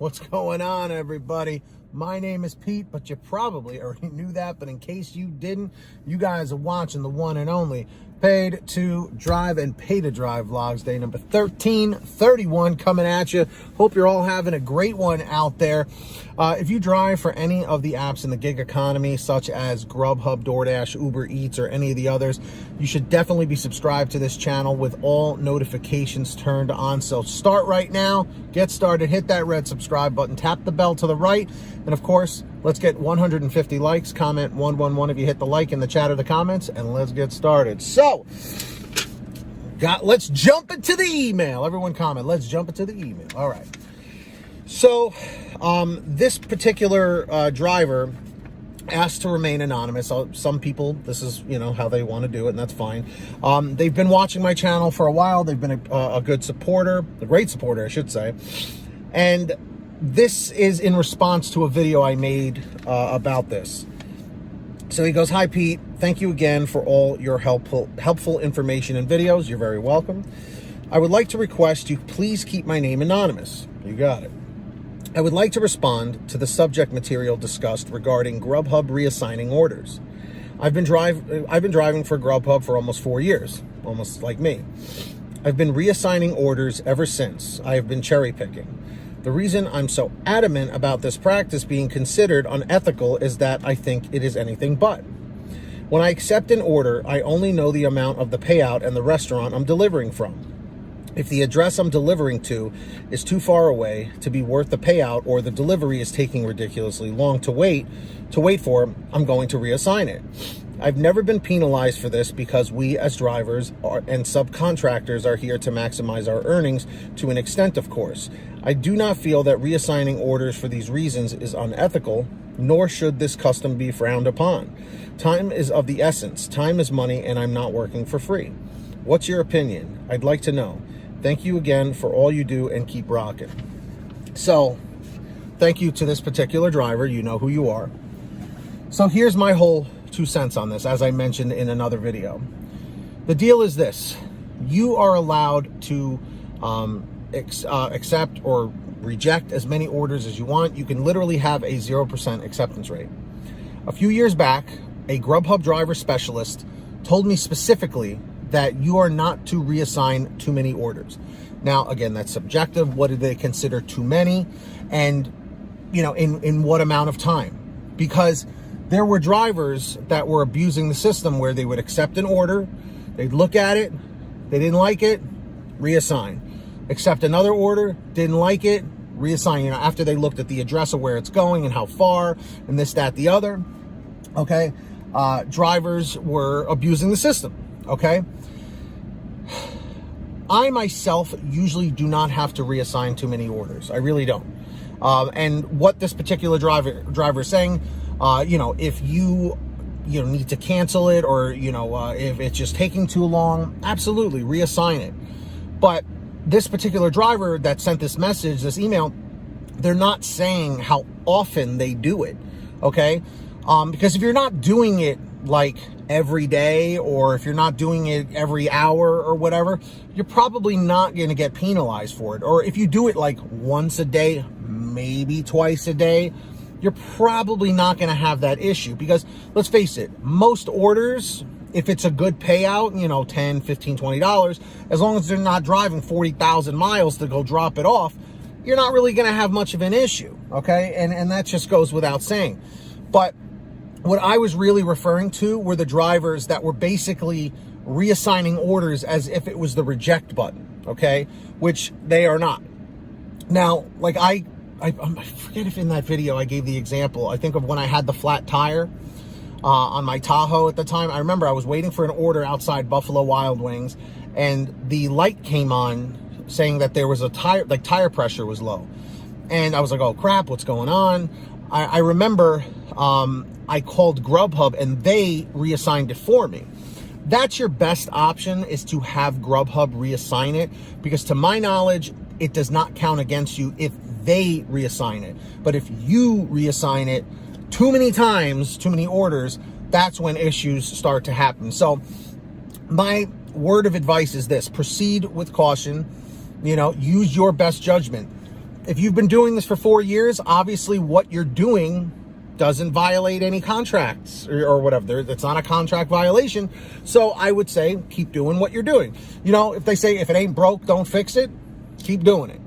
What's going on, everybody? My name is Pete, but you probably already knew that. But in case you didn't, you guys are watching the one and only Paid to Drive and Pay to Drive vlogs, day number 1331 coming at you. Hope you're all having a great one out there. If you drive for any of the apps in the gig economy, such as Grubhub, DoorDash, Uber Eats, or any of the others, you should definitely be subscribed to this channel with all notifications turned on. So start right now, get started, hit that red subscribe button, tap the bell to the right, and of course, let's get 150 likes. Comment 111 if you hit the like in the chat or the comments, and let's get started. So, let's jump into the email. Everyone comment, let's jump into the email. All right. So, this particular driver asked to remain anonymous. Some people, this is, how they want to do it, and that's fine. They've been watching my channel for a while. They've been a good supporter, a great supporter, I should say. And this is in response to a video I made about this. So he goes, "Hi, Pete. Thank you again for all your helpful information and videos. You're very welcome. I would like to request you please keep my name anonymous." You got it. "I would like to respond to the subject material discussed regarding Grubhub reassigning orders. I've been driving for Grubhub for almost 4 years, almost like me. I've been reassigning orders ever since. I have been cherry picking. The reason I'm so adamant about this practice being considered unethical is that I think it is anything but. When I accept an order, I only know the amount of the payout and the restaurant I'm delivering from. If the address I'm delivering to is too far away to be worth the payout, or the delivery is taking ridiculously long to wait for, I'm going to reassign it. I've never been penalized for this because we as drivers and subcontractors are here to maximize our earnings to an extent, of course. I do not feel that reassigning orders for these reasons is unethical, nor should this custom be frowned upon. Time is of the essence. Time is money, and I'm not working for free. What's your opinion? I'd like to know. Thank you again for all you do, and keep rocking." So, thank you to this particular driver. You know who you are. So here's my whole 2 cents on this, as I mentioned in another video. The deal is this: you are allowed to accept or reject as many orders as you want. You can literally have a 0% acceptance rate. A few years back, a Grubhub driver specialist told me specifically that you are not to reassign too many orders. Now, again, that's subjective. What do they consider too many? And, in what amount of time? Because there were drivers that were abusing the system where they would accept an order, they'd look at it, they didn't like it, reassign. Accept another order, didn't like it, reassign, after they looked at the address of where it's going and how far and this, that, the other, okay? Drivers were abusing the system, okay? I myself usually do not have to reassign too many orders. I really don't. And what this particular driver is saying, if you need to cancel it, or if it's just taking too long, absolutely reassign it. But this particular driver that sent this message, this email, they're not saying how often they do it, okay? Because if you're not doing it like every day, or if you're not doing it every hour or whatever, you're probably not going to get penalized for it. Or if you do it like once a day, maybe twice a day, you're probably not going to have that issue. Because let's face it, most orders, if it's a good payout, $10, $15, $20, as long as they're not driving 40,000 miles to go drop it off, you're not really going to have much of an issue, okay? And that just goes without saying. But what I was really referring to were the drivers that were basically reassigning orders as if it was the reject button, okay? Which they are not. Now, like I forget if in that video I gave the example, I think of when I had the flat tire on my Tahoe at the time. I remember I was waiting for an order outside Buffalo Wild Wings, and the light came on saying that there was a tire pressure was low. And I was like, oh crap, what's going on? I remember I called Grubhub and they reassigned it for me. That's your best option, is to have Grubhub reassign it, because to my knowledge, it does not count against you if they reassign it. But if you reassign it too many times, too many orders, that's when issues start to happen. So my word of advice is this: proceed with caution, use your best judgment. if you've been doing this for 4 years, obviously what you're doing doesn't violate any contracts or whatever. It's not a contract violation. So I would say keep doing what you're doing. You know, if they say if it ain't broke, don't fix it, keep doing it.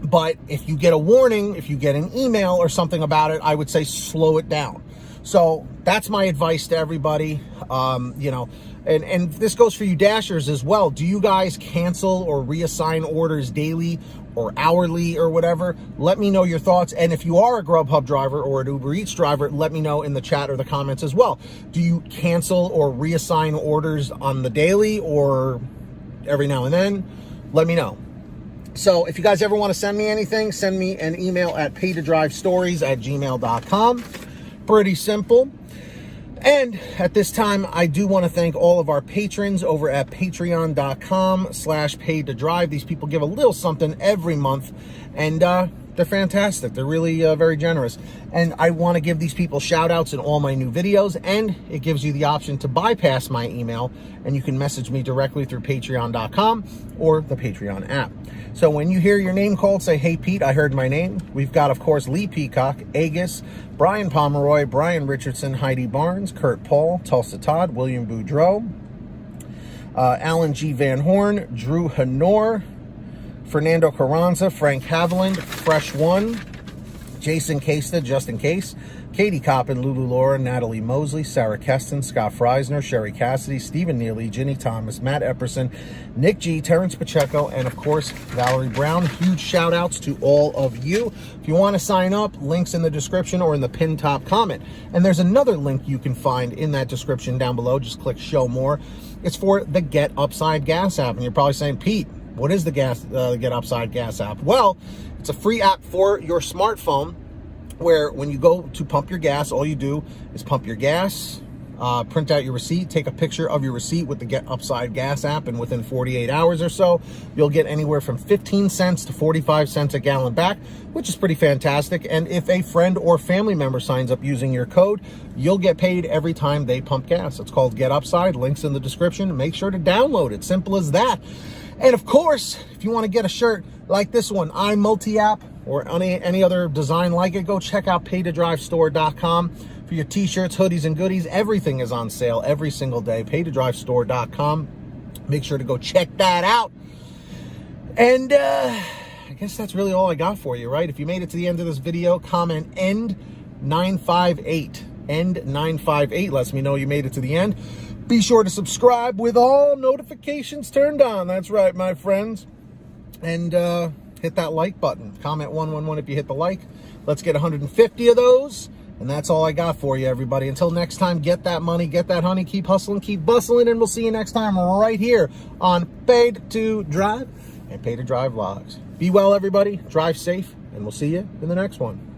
But if you get a warning, if you get an email or something about it, I would say slow it down. So that's my advice to everybody. You know, and this goes for you Dashers as well. Do you guys cancel or reassign orders daily or hourly or whatever? Let me know your thoughts. And if you are a Grubhub driver or an Uber Eats driver, let me know in the chat or the comments as well. Do you cancel or reassign orders on the daily or every now and then? Let me know. So if you guys ever want to send me anything, send me an email at paytodrivestories@gmail.com. Pretty simple. And at this time, I do want to thank all of our patrons over at patreon.com/paytodrive. These people give a little something every month, and they're fantastic. They're really very generous. And I want to give these people shout outs in all my new videos, and it gives you the option to bypass my email, and you can message me directly through patreon.com or the Patreon app. So when you hear your name called, say, hey, Pete, I heard my name. We've got, of course, Lee Peacock, Agus, Brian Pomeroy, Brian Richardson, Heidi Barnes, Kurt Paul, Tulsa Todd, William Boudreau, Alan G. Van Horn, Drew Hanor, Fernando Carranza, Frank Haviland, Fresh One, Jason Casta, Just In Case, Katie Coppin, Lulu Laura, Natalie Mosley, Sarah Keston, Scott Freisner, Sherry Cassidy, Stephen Neely, Ginny Thomas, Matt Epperson, Nick G, Terrence Pacheco, and of course, Valerie Brown. Huge shout outs to all of you. If you want to sign up, links in the description or in the pinned top comment. And there's another link you can find in that description down below. Just click show more. It's for the Get Upside Gas app. And you're probably saying, Pete, what is the Get Upside Gas app? Well, it's a free app for your smartphone where when you go to pump your gas, all you do is pump your gas, print out your receipt, take a picture of your receipt with the Get Upside Gas app, and within 48 hours or so, you'll get anywhere from 15 cents to 45 cents a gallon back, which is pretty fantastic. And if a friend or family member signs up using your code, you'll get paid every time they pump gas. It's called Get Upside. Links in the description. Make sure to download it. Simple as that. And of course, if you want to get a shirt like this one, iMulti-app, or any other design like it, go check out paytodrivestore.com for your t-shirts, hoodies, and goodies. Everything is on sale every single day. paytodrivestore.com. Make sure to go check that out. And I guess that's really all I got for you, right? If you made it to the end of this video, comment end 958. End 958 lets me know you made it to the end. Be sure to subscribe with all notifications turned on. That's right, my friends. And hit that like button. Comment 111 if you hit the like. Let's get 150 of those. And that's all I got for you, everybody. Until next time, get that money, get that honey, keep hustling, keep bustling, and we'll see you next time right here on Paid to Drive and Pay to Drive Vlogs. Be well, everybody. Drive safe, and we'll see you in the next one.